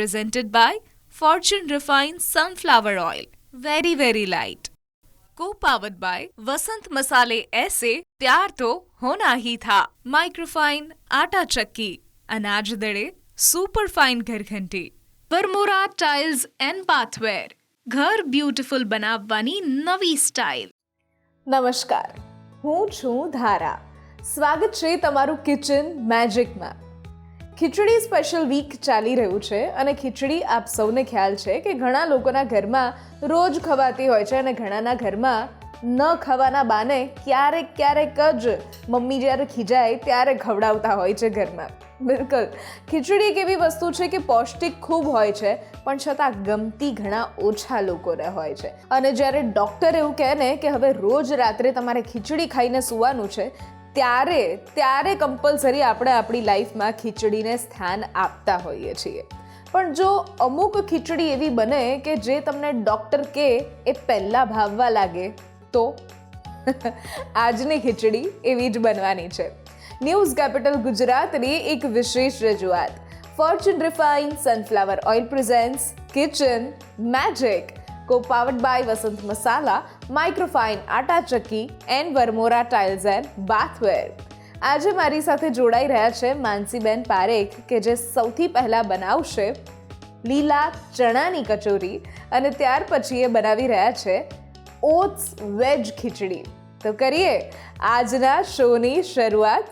presented by Fortune Refined Sunflower Oil. Very, very light. Co-powered by Vasant Masale ऐसे प्यार तो होना ही था. Microfine आटा चक्की, अनाज दड़े सुपर फाइन ઘરઘંટી. વરમોરા ટાઇલ્સ એન્ડ બાથવેર, ઘર બ્યુટીફુલ બનાવવાની નવી સ્ટાઇલ. નમસ્કાર, હું છું ધારા. સ્વાગત છે તમારું કિચન મેજિકમાં. ખીચડી સ્પેશિયલ વીક ચાલી રહ્યું છે અને ખીચડી આપ સૌને ખ્યાલ છે કે ઘણા લોકોના ઘરમાં રોજ ખવાતી હોય છે અને ઘણાના ઘરમાં ન ખાવાના બાને ક્યારેક જ મમ્મી જ્યારે ખીજાય ત્યારે ખવડાવતા હોય છે ઘરમાં. બિલકુલ, ખીચડી એક એવી વસ્તુ છે કે પૌષ્ટિક ખૂબ હોય છે પણ છતાં ગમતી ઘણા ઓછા લોકોને હોય છે. અને જ્યારે ડૉક્ટર એવું કહે ને કે હવે રોજ રાત્રે તમારે ખીચડી ખાઈને સૂવાનું છે, ત્યારે કમ્પલસરી આપણે આપણી લાઈફમાં ખીચડીને સ્થાન આપતા હોઈએ છીએ. પણ જો અમુક ખીચડી એવી બને કે જે તમને ડૉક્ટર કહે એ પહેલાં ભાવવા લાગે તો આજની ખીચડી એવી જ બનવાની છે. ન્યૂઝ કેપિટલ ગુજરાતની એક વિશેષ રજૂઆત. Fortune refined sunflower oil presents kitchen magic, co-powered by Vasant Masala, Microfine atta chakki and Varmora tiles and bathware. આજે મારી સાથે જોડાઈ રહ્યા છે માનસીબેન પારેખ કે જે સૌથી પહેલાં બનાવશે લીલા ચણાની કચોરી અને ત્યાર પછી એ બનાવી રહ્યા છે ઓટ્સ વેજ ખીચડી. તો કરીએ આજના શોની શરૂઆત.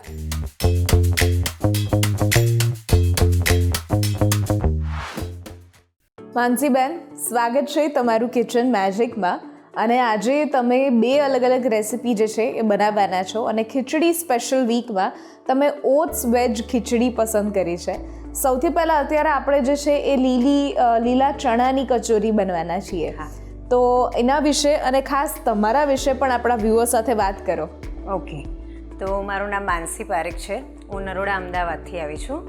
માનસીબેન, સ્વાગત છે તમારું કિચન મેજિકમાં. અને આજે તમે બે અલગ અલગ રેસિપી જે છે એ બનાવવાના છો અને ખીચડી સ્પેશિયલ વીકમાં તમે ઓટ્સ વેજ ખીચડી પસંદ કરી છે. સૌથી પહેલાં અત્યારે આપણે જે છે એ લીલા ચણાની કચોરી બનવાના છીએ. તો એના વિશે અને ખાસ તમારા વિશે પણ આપણા વ્યુઅર સાથે વાત કરો. ઓકે, તો મારું નામ માનસી પારેખ છે. હું નરોડા અમદાવાદથી આવી છું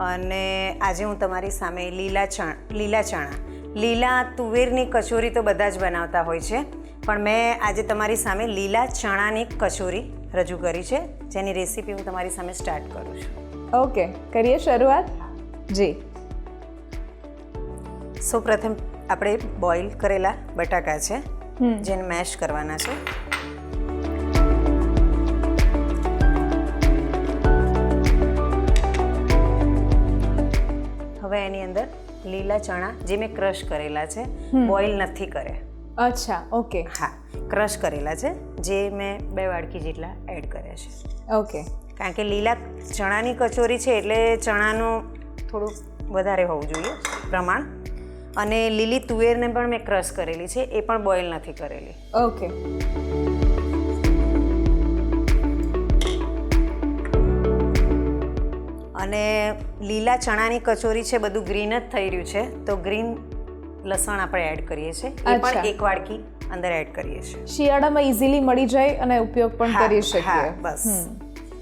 અને આજે હું તમારી સામે લીલા તુવેરની કચોરી તો બધા જ બનાવતા હોય છે, પણ મેં આજે તમારી સામે લીલા ચણાની કચોરી રજૂ કરી છે, જેની રેસીપી હું તમારી સામે સ્ટાર્ટ કરું છું. ઓકે, કરીએ શરૂઆત. જી. સૌપ્રથમ આપણે બોઇલ કરેલા બટાકા છે જેને મેશ કરવાના છે. હવે એની અંદર લીલા ચણા જે મેં ક્રશ કરેલા છે, બોઇલ નથી કર્યા. અચ્છા, ઓકે. હા, ક્રશ કરેલા છે જે મેં 2 વાડકી જેટલા એડ કર્યા છે. ઓકે. કારણ કે લીલા ચણાની કચોરી છે એટલે ચણાનું થોડું વધારે હોવું જોઈએ પ્રમાણ. અને લીલી તુવેરને પણ મેં ક્રશ કરેલી છે, એ પણ બોઇલ નથી કરેલી. ઓકે. અને લીલા ચણાની કચોરી છે, બધું ગ્રીન જ થઈ રહ્યું છે, તો ગ્રીન લસણ આપણે એડ કરીએ છીએ. એ પણ 1 વાડકી અંદર એડ કરીએ છીએ. શિયાળામાં ઇઝીલી મળી જાય અને ઉપયોગ પણ કરી શકીએ. બસ.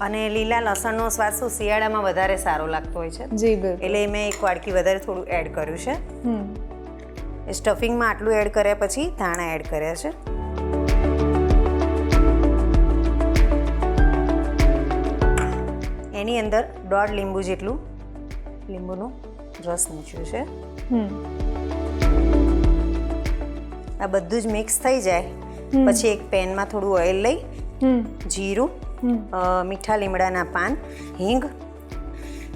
અને લીલા લસણનો સ્વાદ શું શિયાળામાં વધારે સારો લાગતો હોય છે. જી બિલકુલ. એટલે મેં 1 વાડકી વધારે થોડું એડ કર્યું છે. સ્ટફિંગમાં આટલું એડ કર્યા પછી ધાણા એડ કર્યા છે. એની અંદર 1.5 લીંબુ જેટલું લીંબુનો રસ મૂક્યો છે. આ બધું જ મિક્સ થઈ જાય પછી એક પેનમાં થોડું ઓઇલ લઈ જીરું, મીઠા લીમડાના પાન, હિંગ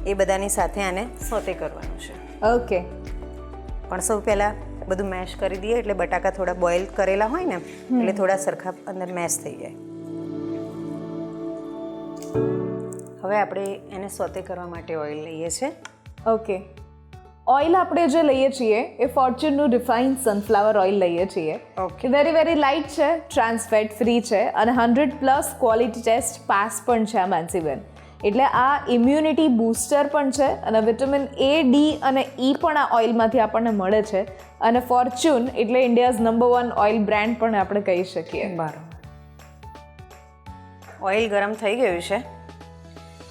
એ બધાની સાથે આને સોતે કરવાનું છે. ઓકે. પણ સૌ પહેલાં બધું મેશ કરી દઈએ એટલે બટાકા થોડા બોઇલ કરેલા હોય ને એટલે થોડા સરખા અંદર મેશ થઈ જાય. હવે આપણે એને સોતે કરવા માટે ઓઇલ લઈએ છીએ. ઓકે. ઓઇલ આપણે જે લઈએ છીએ એ ફોર્ચ્યુનનું રિફાઇન્ડ સનફ્લાવર ઓઇલ લઈએ છીએ. ઓકે. વેરી લાઇટ છે, ટ્રાન્સ ફેટ ફ્રી છે અને 100+ ક્વોલિટી ટેસ્ટ પાસ પણ છે આ માનસીબેન. એટલે આ ઇમ્યુનિટી બૂસ્ટર પણ છે અને વિટામિન A, D અને E પણ આ ઓઇલમાંથી આપણને મળે છે. અને ફોર્ચ્યુન એટલે ઇન્ડિયાઝ નંબર 1 ઓઇલ બ્રાન્ડ પણ આપણે કહી શકીએ. બરાબર. ઓઇલ ગરમ થઈ ગયું છે.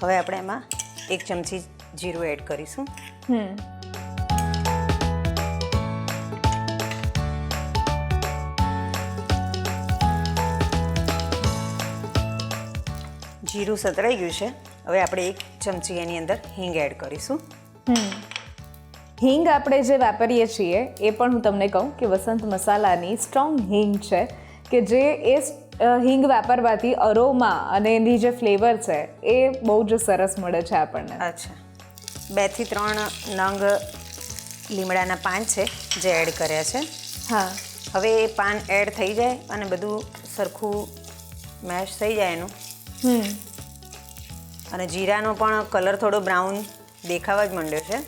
હવે આપણે એમાં 1 ચમચી જીરું એડ કરીશું. જીરું સતળાઈ ગયું છે. હવે આપણે 1 ચમચી એની અંદર હિંગ એડ કરીશું. હિંગ આપણે જે વાપરીએ છીએ એ પણ હું તમને કહું કે વસંત મસાલાની સ્ટ્રોંગ હિંગ છે કે જે હિંગ વાપરવાથી અરોમા અને એની જે ફ્લેવર છે એ બહુ જ સરસ મળે છે આપણને. અચ્છા, 2 થી 3 નંગ લીમડાના પાન છે જે એડ કર્યા છે. હા, હવે એ પાન એડ થઈ જાય અને બધું સરખું મેશ થઈ જાય એનું, અને જીરાનો પણ કલર થોડો બ્રાઉન દેખાવા જ માંડ્યો છે.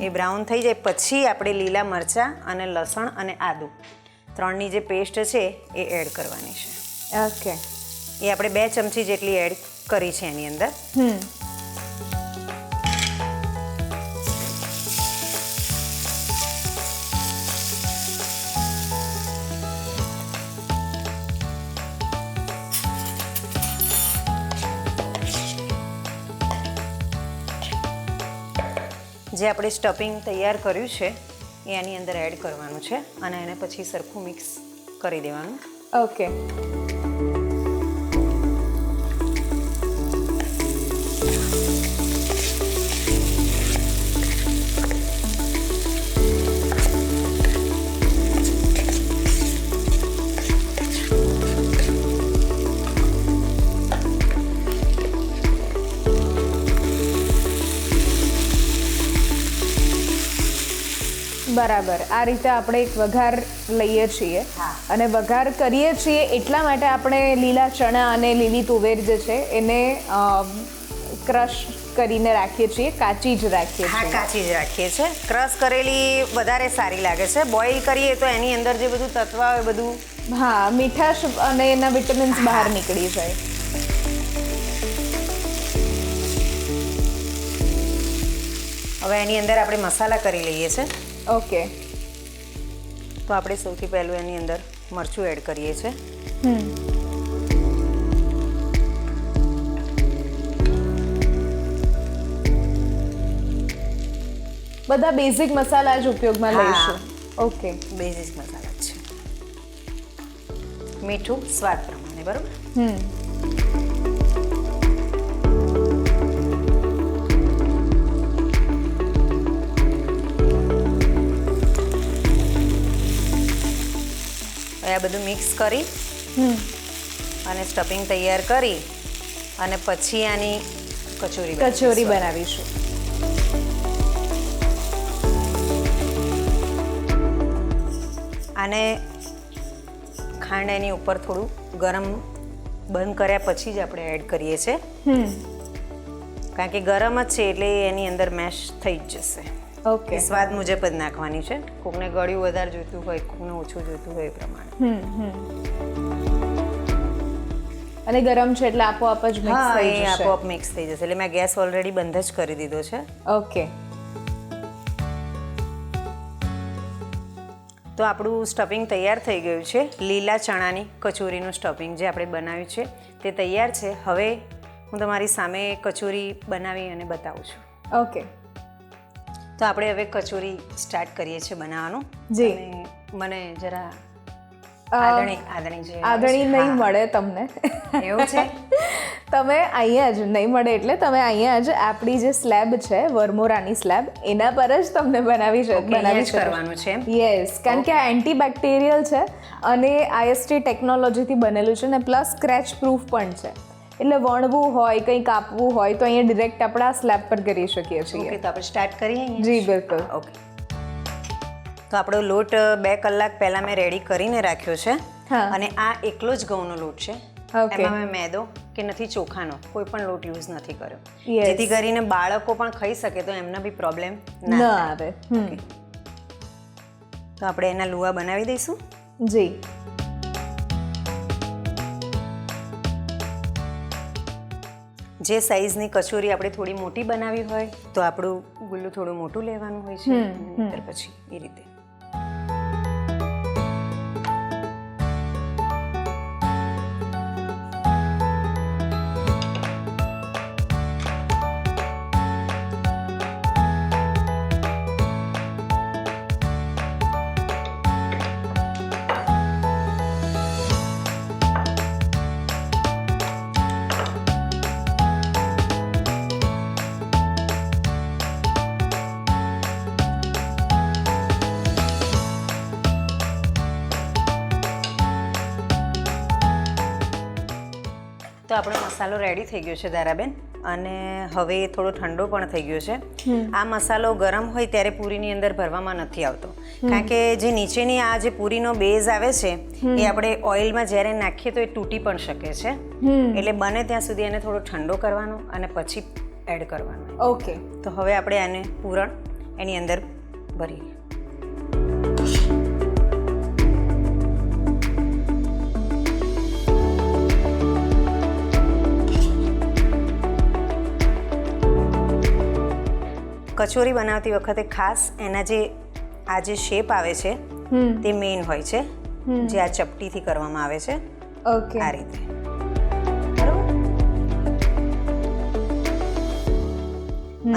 એ બ્રાઉન થઈ જાય પછી આપણે લીલા મરચાં અને લસણ અને આદુ 3ની જે પેસ્ટ છે એ એડ કરવાની છે. ઓકે. એ આપણે 2 ચમચી જેટલી એડ કરી છે એની અંદર. જે આપણે સ્ટફિંગ તૈયાર કર્યું છે એ આની અંદર એડ કરવાનું છે અને એને પછી સરખું મિક્સ કરી દેવાનું. ઓકે. બરાબર, આ રીતે આપણે એક વઘાર લઈએ છીએ અને વઘાર કરીએ છીએ એટલા માટે આપણે લીલા ચણા અને લીલી તુવેર જે છે એને ક્રશ કરીને રાખીએ છીએ, કાચી જ રાખીએ હા, છીએ. કાચી જ રાખીએ છીએ. ક્રશ કરેલી વધારે સારી લાગે છે. બોઇલ કરીએ તો એની અંદર જે બધું તત્વ આવે બધું, હા, મીઠાશ અને એના વિટામિન્સ બહાર નીકળી જાય. હવે એની અંદર આપણે મસાલા કરી લઈએ છીએ. ઓકે. તો આપણે સૌથી પહેલું એની અંદર મરચું એડ કરીએ છીએ. બધા બેઝિક મસાલા જ ઉપયોગમાં હા. લઈશું. ઓકે. બેઝિક મસાલા જ છે. મીઠું સ્વાદ પ્રમાણે, બરાબર. આ બધું મિક્સ કરી અને સ્ટફિંગ તૈયાર કરી અને પછી આની કચોરી બનાવીશું. આને ખાંડ એની ઉપર થોડું ગરમ બંધ કર્યા પછી જ આપણે એડ કરીએ છીએ, કારણ કે ગરમ જ છે એટલે એની અંદર મેશ થઈ જ જશે. ઓકે. સ્વાદ મુજબ જ નાખવાની છે. કોકને ગળ્યું વધારે જોઈતું હોય, કોકને ઓછું જોઈતું હોય એ પ્રમાણે. અને ગરમ છે એટલે આપોઆપ જ મિક્સ હા, થઈ એ જશે. આપોઆપ મિક્સ થઈ જશે. એટલે મેં ગેસ ઓલરેડી બંધ જ કરી દીધો છે. ઓકે. તો આપણું સ્ટફિંગ તૈયાર થઈ ગયું છે. લીલા ચણાની કચોરીનું સ્ટફિંગ જે આપણે બનાવ્યું છે તે તૈયાર છે. હવે હું તમારી સામે કચોરી બનાવી અને બતાવું છું. ઓકે. તો આપણે હવે કચોરી સ્ટાર્ટ કરીએ છીએ બનાવવાનું. જી. અને મને જરા આદણી નહીં મળે તમને. એવું છે? તમે અહીંયા જ નહીં મળે એટલે તમે અહીંયા જ આપણી જે સ્લેબ છે વર્મોરાની સ્લેબ એના પર જ તમને બનાવી કરવાનું છે. યસ, કારણ કે આ એન્ટીબેક્ટેરિયલ છે અને આઈએસટી ટેકનોલોજીથી બનેલું છે અને પ્લસ સ્ક્રેચ પ્રૂફ પણ છે. એટલે વણવું હોય, કંઈ કાપવું હોય તો અહીંયા ડિરેક્ટ આપણે આ સ્લેબ પર કરી શકીએ છીએ. ઓકે, તો આપણે સ્ટાર્ટ કરીએ. જી બિલકુલ. ઓકે. તો આપણો લોટ 2 કલાક પહેલાં મેં રેડી કરીને રાખ્યો છે. અને આ એકલો જ ઘઉંનો લોટ છે. એમાં મેં મેદો કે નથી ચોખાનો કોઈ પણ લોટ યુઝ નથી કર્યો, જેથી કરીને બાળકો પણ ખાઈ શકે તો એમના બી પ્રોબ્લેમ ના આવે. તો આપણે એના લુવા બનાવી દઈશું. જી. જે સાઈઝની કચોરી આપણે થોડી મોટી બનાવી હોય તો આપણું ગુલ્લું થોડું મોટું લેવાનું હોય છે, પછી એ રીતે. તો આપણો મસાલો રેડી થઈ ગયો છે ધારાબેન, અને હવે થોડો ઠંડો પણ થઈ ગયો છે. આ મસાલો ગરમ હોય ત્યારે પૂરીની અંદર ભરવામાં નથી આવતો, કારણ કે જે નીચેની આ જે પૂરીનો બેઝ આવે છે એ આપણે ઓઇલમાં જ્યારે નાખીએ તો એ તૂટી પણ શકે છે. એટલે બને ત્યાં સુધી એને થોડો ઠંડો કરવાનો અને પછી એડ કરવાનો. ઓકે, તો હવે આપણે આને પૂરણ એની અંદર ભરીએ. કચોરી બનાવતી વખતે ખાસ એના જે આ જે શેપ આવે છે તે મેઇન હોય છે, જે આ ચપટીથી કરવામાં આવે છે. ઓકે, આ રીતે.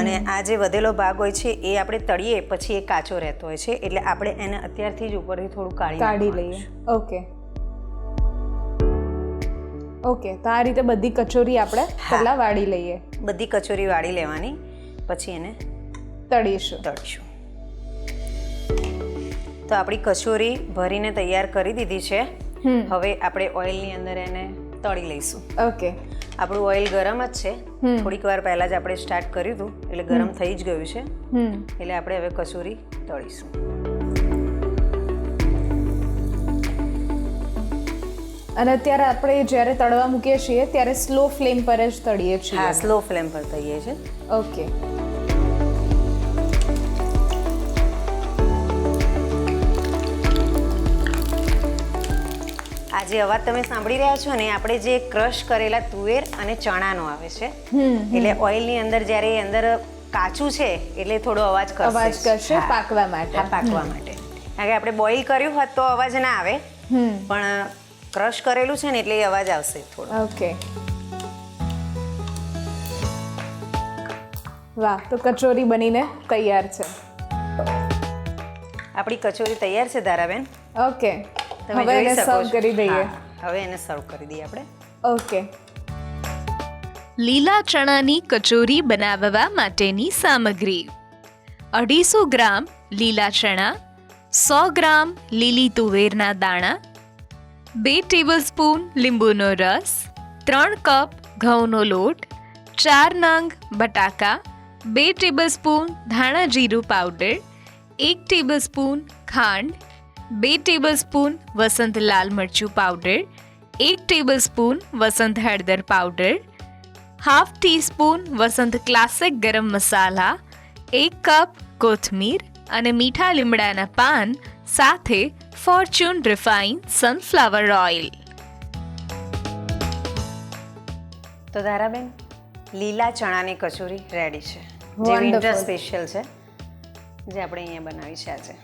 અને આ જે વધેલો ભાગ હોય છે એ આપણે તળીએ પછી એ કાચો રહેતો હોય છે, એટલે આપણે એને અત્યારથી જ ઉપરથી થોડું કાઢી લઈએ. ઓકે ઓકે, તો આ રીતે બધી કચોરી આપણે પહેલા વાળી લઈએ. બધી કચોરી વાળી લેવાની, પછી એને તળીશું. તો આપણી કચોરી ભરીને તૈયાર કરી દીધી છે. હવે આપણે ઓઇલની અંદર એને તળી લઈશું. ઓકે, આપણું ઓઇલ ગરમ જ છે, થોડીક વાર પહેલા જ આપણે સ્ટાર્ટ કર્યું હતું એટલે ગરમ થઈ જ ગયું છે. એટલે આપણે હવે કચોરી તળીશું. અને અત્યારે આપણે જ્યારે તળવા મૂકીએ છીએ ત્યારે સ્લો ફ્લેમ પર જ તળીએ છીએ. હા, સ્લો ફ્લેમ પર તળીએ છીએ. ઓકે, આ જે અવાજ તમે સાંભળી રહ્યા છો ને, આપણે જે ક્રશ કરેલા તુવેર અને ચણાનો આવે છે. એટલે ઓઇલની અંદર જ્યારે એ અંદર કાચું છે એટલે થોડો અવાજ કરશે પાકવા માટે. પાકવા માટે, કારણ કે આપણે બોઇલ કર્યું હોત તો અવાજ ના આવે, પણ ક્રશ કરેલું છે ને એટલે એ અવાજ આવશે થોડો. ઓકે, વાહ, તો કચોરી બનીને તૈયાર છે. આપણી કચોરી તૈયાર છે ધારાબેન. ઓકે, તમે હવે જોઈ એને શકો સર્વ છો. કરી દઈએ. હા, હવે એને સર્વ કરી દઈએ આપણે. ઓકે, લીલા ચણાની કચોરી બનાવવા માટેની સામગ્રી: 250 ગ્રામ લીલા ચણા, 100 ગ્રામ લીલી તુવેરના દાણા, 2 ટેબલસ્પૂન લીંબુનો રસ, 3 કપ ઘઉંનો લોટ, 4 નંગ બટાકા, 2 ટેબલસ્પૂન ધાણા જીરું પાવડર, 1 ટેબલસ્પૂન ખાંડ, 2 ટેબલસ્પૂન વસંત લાલ મરચું પાવડર, 1 ટેબલસ્પૂન વસંત હળદર પાવડર, હાફ ટીસ્પૂન વસંત ક્લાસિક ગરમ મસાલા, 1 કપ કોથમીર અને મીઠા લીમડાના પાન સાથે ફોર્ચ્યુન રિફાઇન સનફ્લાવર ઓઇલ. તો ધારાબેન, લીલા ચણાની કચોરી રેડી છે, જે Wonderful. વિન્ટર સ્પેશિયલ છે, જે આપણે અહીંયા બનાવી છે આજે.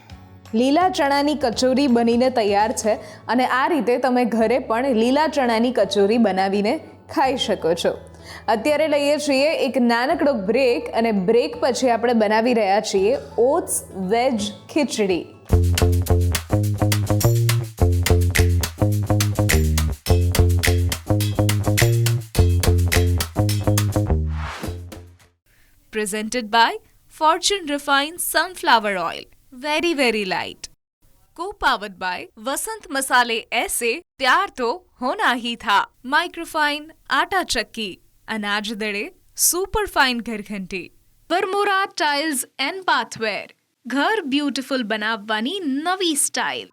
લીલા ચણાની કચોરી બનીને તૈયાર છે, અને આ રીતે તમે ઘરે પણ લીલા ચણાની કચોરી બનાવીને ખાઈ શકો છો. અત્યારે લઈએ છીએ એક નાનકડો બ્રેક, અને બ્રેક પછી આપણે બનાવી રહ્યા છીએ oats veg khichdi. Presented by Fortune Refined Sunflower Oil. Very, very light. Co-powered by वसंत मसाले ऐसे प्यार तो होना ही था. माइक्रोफाइन आटा चक्की, अनाज दड़े सुपर फाइन घर घंटी, वर्मोरा टाइल्स एंड बाथवेर, घर બ્યુટીફુલ બનાવવાની નવી સ્ટાઇલ.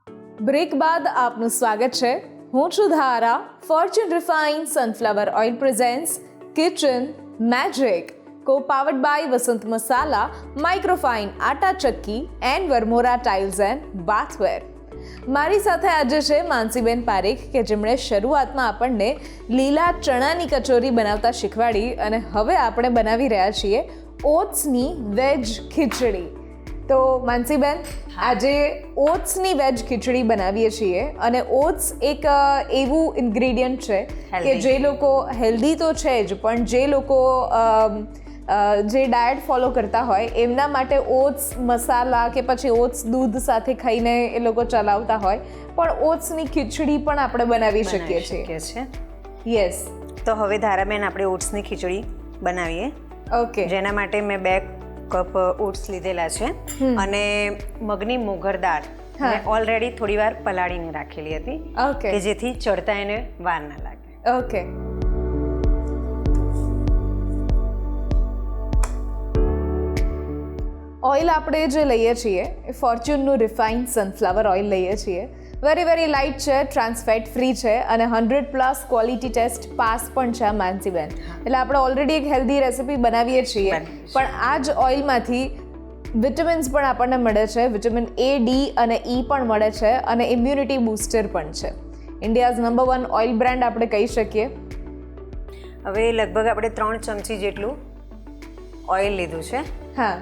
બ્રેક બાદ આપનું સ્વાગત છે. હું છું Dhara. Fortune refined sunflower oil presents kitchen magic, co-powered by Vasant Masala, microfine atta chakki and Varmora tiles and bathware. મારી સાથે આજે છે માનસીબેન પારેખ, કે જેમણે શરૂઆતમાં આપણને લીલા ચણાની કચોરી બનાવતા શીખવાડી, અને હવે આપણે બનાવી રહ્યા છીએ ઓટ્સની વેજ ખીચડી. તો માનસીબેન, આજે ઓટ્સની વેજ ખીચડી બનાવીએ છીએ, અને ઓટ્સ એક એવું ઇન્ગ્રેડિયન્ટ છે કે જે લોકો હેલ્ધી તો છે જ, પણ જે લોકો જે ડાયટ ફોલો કરતા હોય એમના માટે ઓટ્સ મસાલા કે પછી ઓટ્સ દૂધ સાથે ખાઈને એ લોકો ચલાવતા હોય, પણ ઓટ્સની ખીચડી પણ આપણે બનાવી શકીએ છીએ. યસ. તો હવે ધારાબેન, આપણે ઓટ્સની ખીચડી બનાવીએ. ઓકે. જેના માટે મેં 2 કપ ઓટ્સ લીધેલા છે, અને મગની મોગર દાળ મેં ઓલરેડી થોડી વાર પલાળીને રાખેલી હતી, ઓકે. કે જેથી ચડતા એને વાર ના લાગે. ઓકે. ઓઇલ આપણે જે લઈએ છીએ એ ફોર્ચ્યુનનું રિફાઇન્ડ સનફ્લાવર ઓઇલ લઈએ છીએ. વેરી લાઇટ છે, ટ્રાન્સફેટ ફ્રી છે અને 100+ ક્વોલિટી ટેસ્ટ પાસ પણ છે માનસીબેન. એટલે આપણે ઓલરેડી એક હેલ્ધી રેસિપી બનાવીએ છીએ, પણ આ જ ઓઇલમાંથી વિટામિન્સ પણ આપણને મળે છે. વિટામિન A, D અને E પણ મળે છે અને ઇમ્યુનિટી બૂસ્ટર પણ છે. ઇન્ડિયાઝ નંબર 1 ઓઇલ બ્રાન્ડ આપણે કહી શકીએ. હવે લગભગ આપણે 3 ચમચી જેટલું ઓઇલ લીધું છે. હા,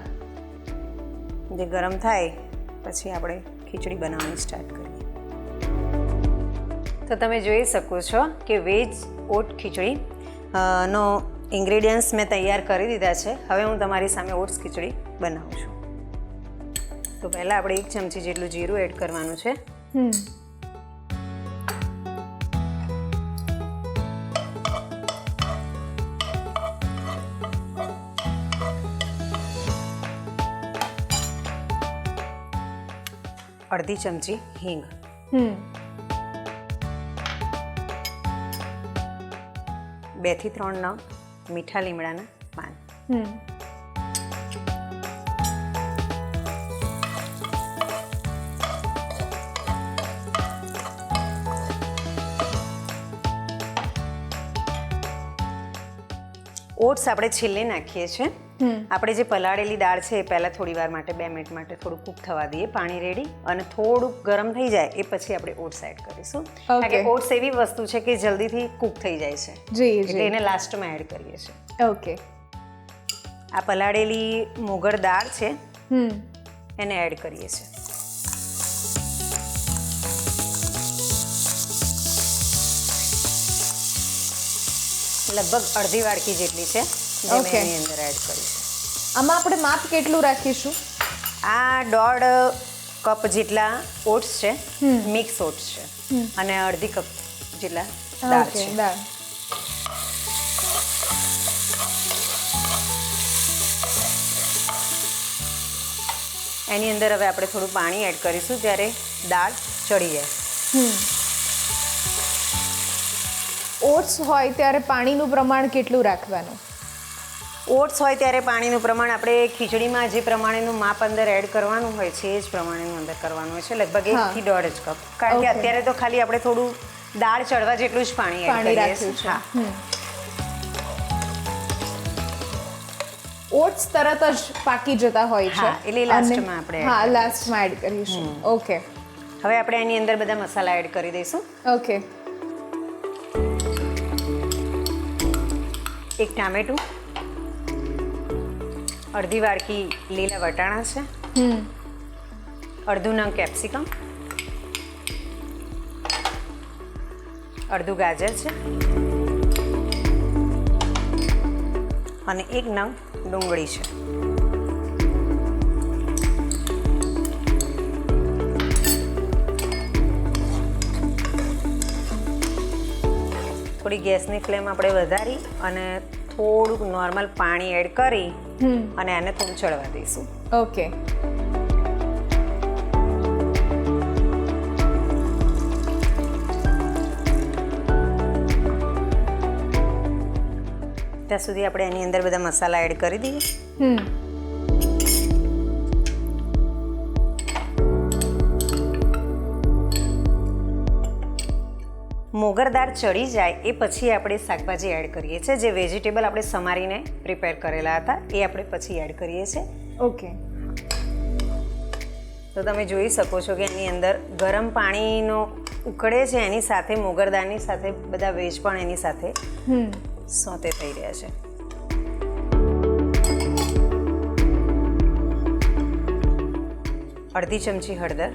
જે ગરમ થાય પછી આપણે ખીચડી બનાવવાની સ્ટાર્ટ કરીએ. તો તમે જોઈ શકો છો કે વેજ ઓટ ખીચડી નો ઇન્ગ્રેડિયન્ટ્સ મેં તૈયાર કરી દીધા છે. હવે હું તમારી સામે ઓટ્સ ખીચડી બનાવું છું. તો પહેલાં આપણે 1 ચમચી જેટલું જીરું એડ કરવાનું છે. અડધી ચમચી હિંગ, 2 થી 3 નંગ મીઠા લીમડાના પાન, ઓટ્સ આપણે છેલ્લે નાખીએ છીએ. આપણે જે પલાળેલી દાળ છે એ પહેલાં થોડી વાર માટે 2 મિનિટ માટે થોડું કૂક થવા દઈએ, પાણી રેડી, અને થોડુંક ગરમ થઈ જાય એ પછી આપણે ઓટ્સ એડ કરીશું. કારણ કે ઓટ્સ એવી વસ્તુ છે કે જલ્દીથી કૂક થઈ જાય છે, એટલે એને લાસ્ટમાં એડ કરીએ છીએ. ઓકે. આ પલાળેલી મોગર દાળ છે એને એડ કરીએ છીએ. લગભગ અડધી વાડકી જેટલી છે જે મેં એની અંદર એડ કરી છે. આમાં આપણે માપ કેટલું રાખીશું? આ 1.5 કપ જેટલા ઓટ્સ છે, મિક્સ ઓટ્સ છે, અને અડધી કપ જેટલા દાળ છે. એની અંદર હવે આપણે થોડું પાણી એડ કરીશું ત્યારે દાળ ચડી જાય. ઓટ્સ હોય ત્યારે પાણીનું પ્રમાણ કેટલું રાખવાનું? ઓટ્સ હોય ત્યારે પાણીનું પ્રમાણ આપણે ખીચડીમાં જે પ્રમાણેનું માપ અંદર એડ કરવાનું હોય છે એ જ પ્રમાણેનું અંદર કરવાનું હોય છે, લગભગ 1 થી 1.5 કપ. કારણ કે અત્યારે તો ખાલી આપણે થોડું દાળ ચડવા જેટલું જ પાણી એડ કરીએ છીએ. ઓટ્સ તરત જ પાકી જતા હોય છે, એટલે લાસ્ટમાં આપણે લાસ્ટમાં એડ કરીશું. ઓકે. હવે આપણે એની અંદર બધા મસાલા એડ કરી દઈશું. ઓકે. 1 ટામેટું, અડધી વાડકી લીલા વટાણા છે, અડધું નંગ કેપ્સિકમ, અડધું ગાજર છે અને 1 નંગ ડુંગળી છે. થોડી ગેસની ફ્લેમ આપણે વધારી અને થોડુંક નોર્મલ પાણી એડ કરી અને આને થોડું ચડવા દઈશું. ઓકે. ત્યાં સુધી આપણે એની અંદર બધા મસાલા એડ કરી દઈએ. મોગર દાળ ચડી જાય એ પછી આપણે શાકભાજી એડ કરીએ છીએ. જે વેજીટેબલ આપણે સમારીને પ્રિપેર કરેલા હતા એ આપણે પછી એડ કરીએ છીએ. ઓકે. તો તમે જોઈ શકો છો કે એની અંદર ગરમ પાણીનો ઉકળે છે, એની સાથે મોગર દાળની સાથે બધા વેજ પણ એની સાથે સોતે થઈ રહ્યા છે. અડધી ચમચી હળદર,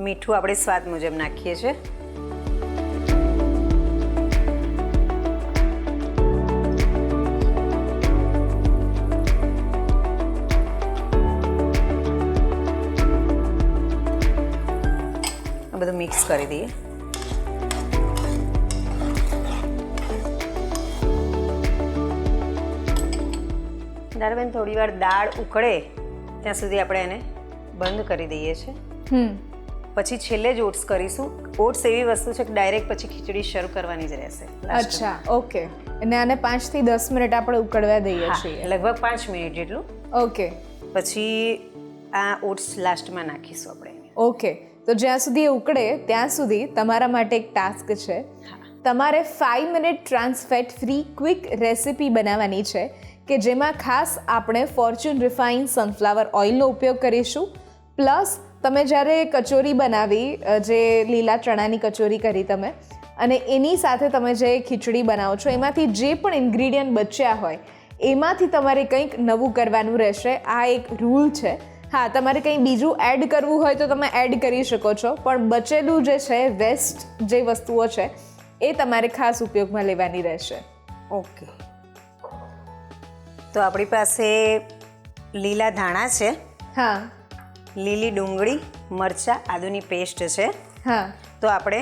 મીઠું આપણે સ્વાદ મુજબ નાખીએ છીએ. આ બધું મિક્સ કરી દઈએ. દાળબેન થોડી વાર દાળ ઉકળે ત્યાં સુધી આપણે એને બંધ કરી દઈએ છીએ પછી છેલ્લે જ ઓટ્સ કરીશું. ઓટ્સ એવી વસ્તુ છે કે ડાયરેક્ટ પછી ખીચડી શરૂ કરવાની જ રહેશે. અચ્છા, ઓકે. અને આને 5 થી 10 મિનિટ આપણે ઉકળવા દઈએ છીએ. લગભગ 5 મિનિટ જેટલું. ઓકે. પછી આ ઓટ્સ લાસ્ટમાં નાખીશું આપણે. ઓકે. તો જ્યાં સુધી એ ઉકળે ત્યાં સુધી તમારા માટે એક ટાસ્ક છે. તમારે 5 minute trans fat free quick recipe બનાવવાની છે કે જેમાં ખાસ આપણે ફોર્ચ્યુન રિફાઇન સનફ્લાવર ઓઇલનો ઉપયોગ કરીશું. પ્લસ તમે જ્યારે કચોરી બનાવી, જે લીલા ચણાની કચોરી કરી તમે, અને એની સાથે તમે જે ખીચડી બનાવો છો એમાંથી જે પણ ઇન્ગ્રીડિયન્ટ બચ્યા હોય એમાંથી તમારે કંઈક નવું કરવાનું રહેશે. આ એક રૂલ છે. હા, તમારે કંઈ બીજું એડ કરવું હોય તો તમે એડ કરી શકો છો, પણ બચેલું જે છે, વેસ્ટ જે વસ્તુઓ છે એ તમારે ખાસ ઉપયોગમાં લેવાની રહેશે. ઓકે. તો આપણી પાસે લીલા ધાણા છે. હા. લીલી ડુંગળી, મરચાં, આદુની પેસ્ટ છે. હા. તો આપણે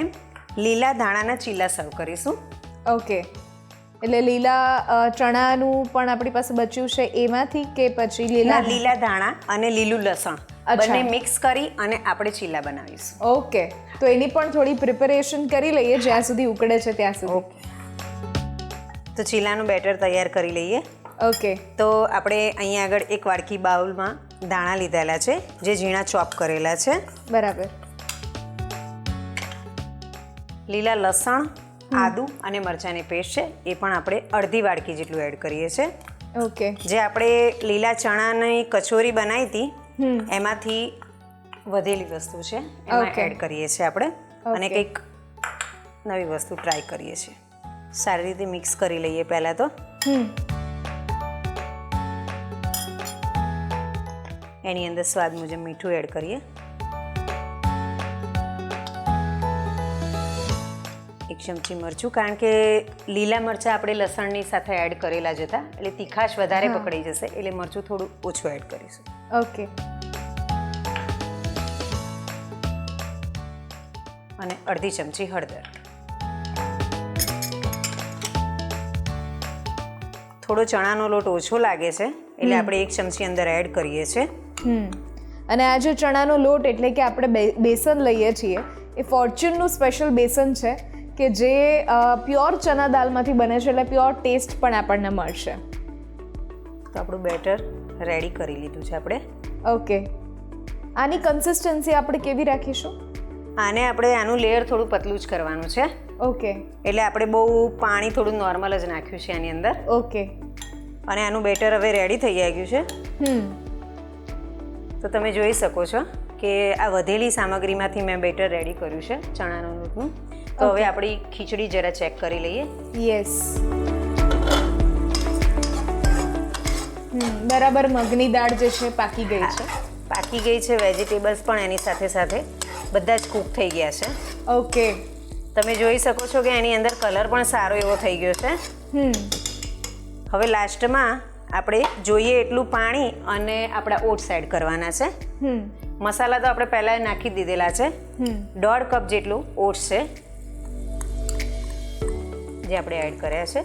લીલા ધાણાના ચીલા સર્વ કરીશું. ઓકે. એટલે લીલા ચણાનું પણ આપણી પાસે બચ્યું છે એમાંથી કે પછી લીલા ધાણા અને લીલું લસણ બંને મિક્સ કરી અને આપણે ચીલા બનાવીશું. ઓકે. તો એની પણ થોડી પ્રિપેરેશન કરી લઈએ જ્યાં સુધી ઉકળે છે ત્યાં સુધી. તો ચીલાનું બેટર તૈયાર કરી લઈએ. ઓકે. તો આપણે અહીંયા આગળ એક વાડકી બાઉલમાં દાણા લીધેલા છે, જે ઝીણા ચોપ કરેલા છે. બરાબર. લીલા લસણ, આદુ અને મરચાંની પેસ્ટ છે, એ પણ આપણે અડધી વાડકી જેટલું એડ કરીએ છીએ. ઓકે. જે આપણે લીલા ચણાની કચોરી બનાવી હતી એમાંથી વધેલી વસ્તુ છે એમાં એડ કરીએ છીએ આપણે. અને કંઈક નવી વસ્તુ ટ્રાય કરીએ છીએ. સારી રીતે મિક્સ કરી લઈએ પહેલાં તો. એની અંદર સ્વાદ મુજબ મીઠું એડ કરીએ. એક ચમચી મરચું, કારણ કે લીલા મરચાં આપણે લસણની સાથે એડ કરેલા જ હતા, એટલે તીખાશ વધારે પકડી જશે, એટલે મરચું થોડું ઓછું એડ કરીશું. ઓકે. અને અડધી ચમચી હળદર. થોડો ચણાનો લોટ ઓછો લાગે છે એટલે આપણે 1 ચમચી અંદર એડ કરીએ છીએ. અને આ જે ચણાનો લોટ એટલે કે આપણે બેસન લઈએ છીએ એ ફોર્ચ્યુનનું સ્પેશિયલ બેસન છે કે જે પ્યોર ચના દાલમાંથી બને છે, એટલે પ્યોર ટેસ્ટ પણ આપણને મળશે. તો આપણું બેટર રેડી કરી લીધું છે આપણે. ઓકે. આની કન્સિસ્ટન્સી આપણે કેવી રાખીશું? આનું લેયર થોડું પતલું જ કરવાનું છે. ઓકે. એટલે આપણે બહુ પાણી થોડું નોર્મલ જ નાખ્યું છે આની અંદર. ઓકે. અને આનું બેટર હવે રેડી થઈ ગયું છે. તો તમે જોઈ શકો છો કે આ વધેલી સામગ્રીમાંથી મેં બેટર રેડી કર્યું છે ચણાનો લોટનું. તો હવે આપણી ખીચડી જરા ચેક કરી લઈએ. યસ. બરાબર મગની દાળ જે છે પાકી ગઈ છે. પાકી ગઈ છે. વેજીટેબલ્સ પણ એની સાથે સાથે બધા જ કૂક થઈ ગયા છે. ઓકે. તમે જોઈ શકો છો કે એની અંદર કલર પણ સારો એવો થઈ ગયો છે. હવે લાસ્ટમાં આપણે જોઈએ એટલું પાણી અને આપણા ઓટ્સ એડ કરવાના છે. મસાલા તો આપણે પહેલાં નાખી દીધેલા છે. 1.5 કપ જેટલું ઓટ્સ છે જે આપણે એડ કર્યા છે.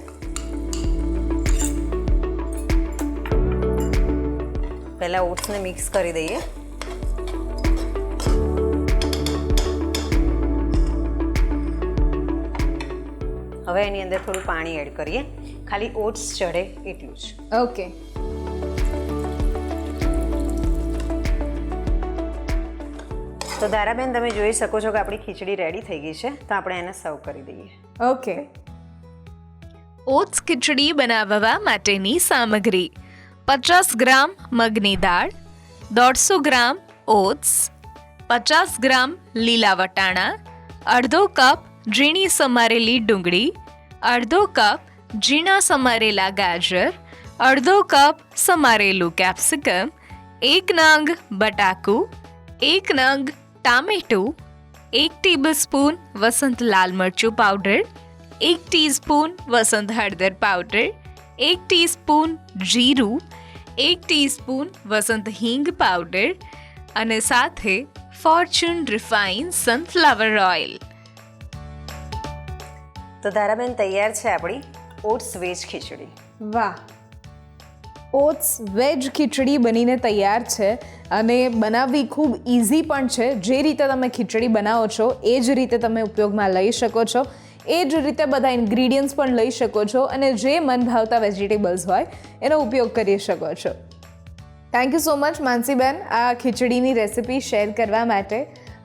પહેલાં ઓટ્સને મિક્સ કરી દઈએ. હવે એની અંદર થોડું પાણી એડ કરીએ, ખાલી ઓટ્સ ચડે એટલું જ. ઓકે. તો ધારાબેન, તમે જોઈ શકો છો કે આપણી ખીચડી રેડી થઈ ગઈ છે. તો આપણે એને સર્વ કરી દઈએ. ઓકે. ઓટ્સ ખીચડી બનાવવા માટેની સામગ્રી: 50 ગ્રામ મગની દાળ, 150 ગ્રામ ઓટ્સ, 50 ગ્રામ લીલા વટાણા, અડધો કપ ઝીણી સમારેલી ડુંગળી, અડધો કપ ઝીણા સમારેલા ગાજર, અડધો કપ સમારેલું કેપ્સિકમ, 1 નંગ બટાકું, 1 નંગ ટામેટું, 1 ટેબલસ્પૂન વસંત લાલ મરચું પાવડર, 1 ટીસ્પૂન વસંત હળદર પાવડર, 1 ટીસ્પૂન જીરું, 1 ટીસ્પૂન વસંત હિંગ પાવડર અને સાથે ફોર્ચ્યુન રિફાઇન સનફ્લાવર ઓઇલ. તો ધારાબેન, તૈયાર છે આપણી ઓટ્સ વેજ ખીચડી. વાહ. ઓટ્સ વેજ ખીચડી બનીને તૈયાર છે અને બનાવવી ખૂબ ઇઝી પણ છે. જે રીતે તમે ખીચડી બનાવો છો એ જ રીતે તમે ઉપયોગમાં લઈ શકો છો, એ જ રીતે બધા ઇન્ગ્રીડિયન્ટ્સ પણ લઈ શકો છો અને જે મન ભાવતા વેજીટેબલ્સ હોય એનો ઉપયોગ કરી શકો છો. થેન્ક યુ સો મચ માનસીબેન આ ખીચડીની રેસિપી શેર કરવા માટે.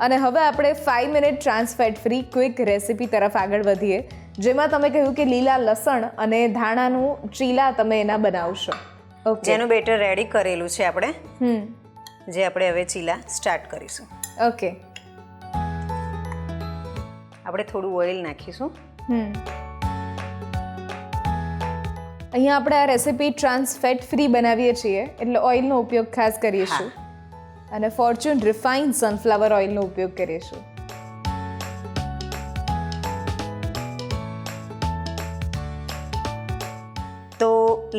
અને હવે આપણે 5 minute trans fat free quick recipe તરફ આગળ વધીએ, જેમાં તમે કહ્યું કે લીલા લસણ અને ધાણાનું ચીલા તમે એના બનાવશો. ઓકે, જેનું બેટર રેડી કરેલું છે આપણે, જે આપણે હવે ચીલા સ્ટાર્ટ કરીશું. ઓકે. આપણે થોડું ઓઇલ નાખીશું. અહીંયા આપણે આ રેસિપી ટ્રાન્સ ફેટ ફ્રી બનાવીએ છીએ એટલે ઓઇલનો ઉપયોગ ખાસ કરીશું અને ફોર્ચ્યુન રિફાઇન્ડ સનફ્લાવર ઓઇલનો ઉપયોગ કરીશું. તો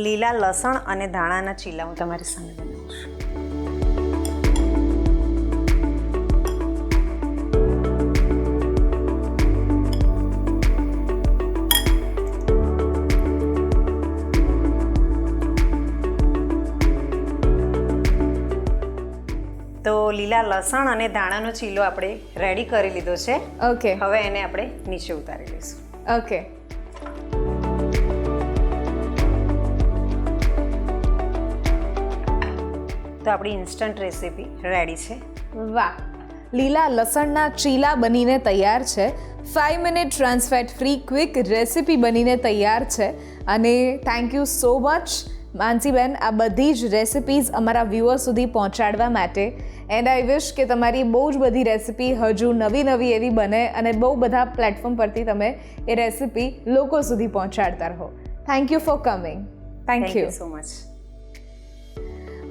લીલા લસણ અને ધાણાના ચીલા હું તમારી સામે બનાવું છું. તો લીલા લસણ અને ધાણાનો ચીલો આપણે રેડી કરી લીધો છે. ઓકે, હવે એને આપણે નીચે ઉતારી લઈશું. ઓકે. તો આપણી ઇન્સ્ટન્ટ રેસીપી રેડી છે. વાહ, લીલા લસણના ચીલા બનીને તૈયાર છે. 5 minute trans fat free quick recipe બનીને તૈયાર છે. અને થેન્ક યુ સો મચ માનસીબેન આ બધી જ રેસિપીઝ અમારા વ્યુઅર સુધી પહોંચાડવા માટે. એન્ડ આઈ વિશ કે તમારી બહુ જ બધી રેસિપી હજુ નવી નવી એવી બને અને બહુ બધા પ્લેટફોર્મ પરથી તમે એ રેસિપી લોકો સુધી પહોંચાડતા રહો. Thank you for coming. Thank you so much.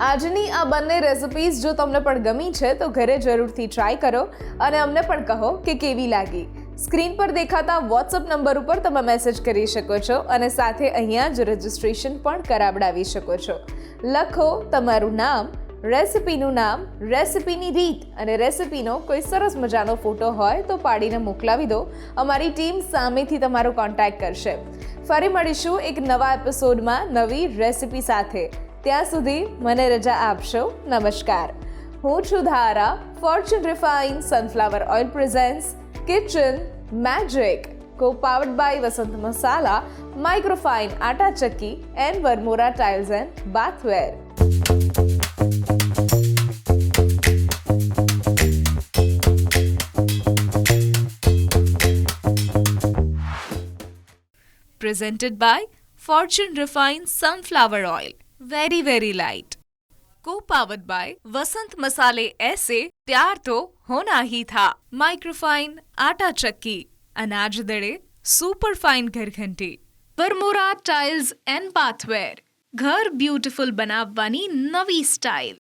આજની આ બંને રેસિપીઝ જો તમને પણ ગમી છે તો ઘરે જરૂરથી ટ્રાય કરો અને અમને પણ કહો કે કેવી લાગી. સ્ક્રીન પર દેખાતા વોટ્સઅપ નંબર ઉપર તમે મેસેજ કરી શકો છો અને સાથે અહીંયા જ રજિસ્ટ્રેશન પણ કરાવડાવી શકો છો. લખો તમારું નામ, રેસિપીનું નામ, રેસિપીની રીત અને રેસિપીનો કોઈ સરસ મજાનો ફોટો હોય તો પાડીને મોકલાવી દો. અમારી ટીમ સામેથી તમારો કોન્ટેક્ટ કરશે. ફરી મળીશું એક નવા એપિસોડમાં નવી રેસિપી સાથે. ત્યાં સુધી મને રજા આપશો. નમસ્કાર. હું છું Dhara. Fortune refined sunflower oil presents kitchen magic, co-powered by Vasant Masala, microfine atta chakki and Varmora tiles and bathware. Presented by Fortune Refined Sunflower Oil. Very, very light. Co-powered by वसंत मसाले ऐसे प्यार तो होना ही था. माइक्रोफाइन आटा चक्की, अनाज दड़े सुपर फाइन घर घंटी, वर्मोरा टाइल्स एंड बाथवेर. घर ब्यूटिफुल बनावવાની નવી સ્ટાઇલ.